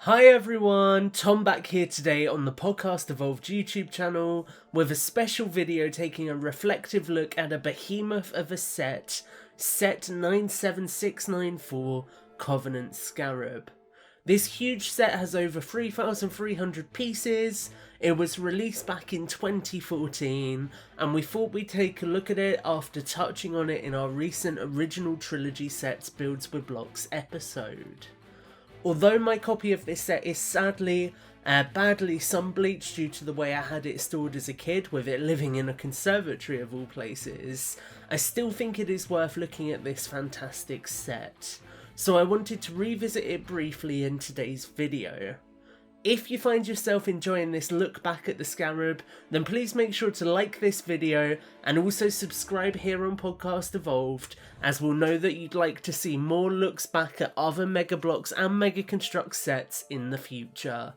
Hi everyone, Tom back here today on the Podcast Evolved YouTube channel with a special video taking a reflective look at a behemoth of a set 97694 Covenant Scarab. This huge set has over 3,300 pieces. It was released back in 2014 and we thought we'd take a look at it after touching on it in our recent original trilogy sets Builds with Blocks episode. Although my copy of this set is sadly badly sun-bleached due to the way I had it stored as a kid, with it living in a conservatory of all places, I still think it is worth looking at this fantastic set. So I wanted to revisit it briefly in today's video. If you find yourself enjoying this look back at the Scarab, then please make sure to like this video and also subscribe here on Podcast Evolved, as we'll know that you'd like to see more looks back at other Mega Bloks and Mega Construx sets in the future.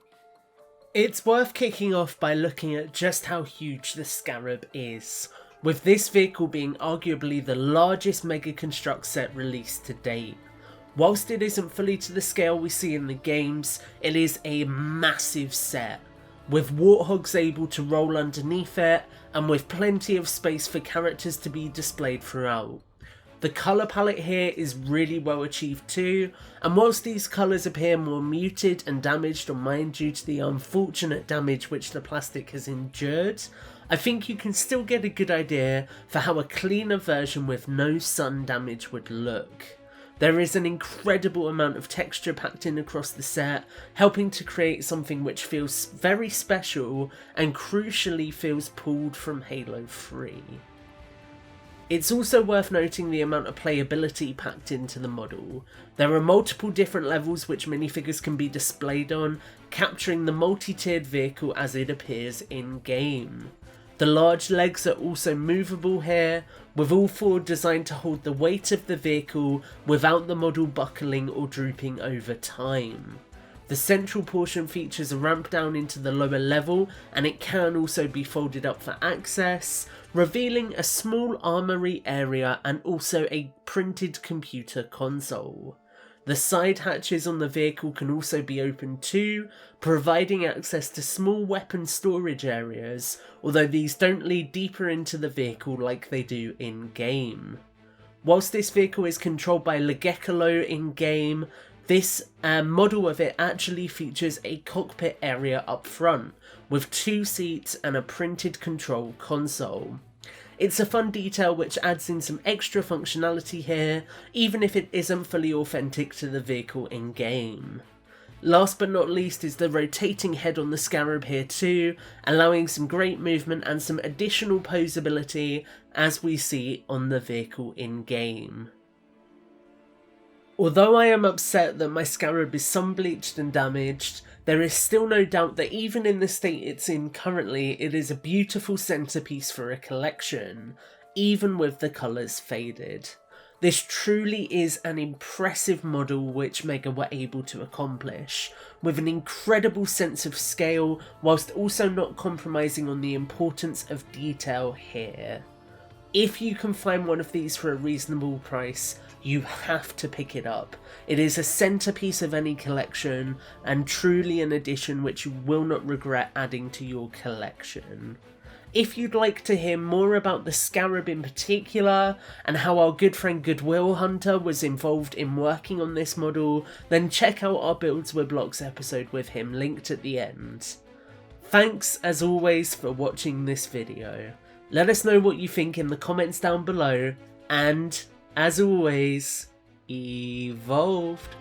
It's worth kicking off by looking at just how huge the Scarab is, with this vehicle being arguably the largest Mega Construx set released to date. Whilst it isn't fully to the scale we see in the games, it is a massive set, with warthogs able to roll underneath it, and with plenty of space for characters to be displayed throughout. The colour palette here is really well achieved too, and whilst these colours appear more muted and damaged on mine due to the unfortunate damage which the plastic has endured, I think you can still get a good idea for how a cleaner version with no sun damage would look. There is an incredible amount of texture packed in across the set, helping to create something which feels very special and crucially feels pulled from Halo 3. It's also worth noting the amount of playability packed into the model. There are multiple different levels which minifigures can be displayed on, capturing the multi-tiered vehicle as it appears in-game. The large legs are also movable here, with all four designed to hold the weight of the vehicle without the model buckling or drooping over time. The central portion features a ramp down into the lower level, and it can also be folded up for access, revealing a small armoury area and also a printed computer console. The side hatches on the vehicle can also be opened too, providing access to small weapon storage areas, although these don't lead deeper into the vehicle like they do in-game. Whilst this vehicle is controlled by Legecolo in-game, this model of it actually features a cockpit area up front, with 2 seats and a printed control console. It's a fun detail which adds in some extra functionality here, even if it isn't fully authentic to the vehicle in-game. Last but not least is the rotating head on the Scarab here too, allowing some great movement and some additional posability as we see on the vehicle in-game. Although I am upset that my Scarab is sun-bleached and damaged, there is still no doubt that even in the state it's in currently, it is a beautiful centerpiece for a collection, even with the colours faded. This truly is an impressive model which Mega were able to accomplish, with an incredible sense of scale whilst also not compromising on the importance of detail here. If you can find one of these for a reasonable price, you have to pick it up. It is a centerpiece of any collection, and truly an addition which you will not regret adding to your collection. If you'd like to hear more about the Scarab in particular, and how our good friend Goodwill Hunter was involved in working on this model, then check out our Builds with Blocks episode with him, linked at the end. Thanks as always for watching this video. Let us know what you think in the comments down below, and as always, evolved.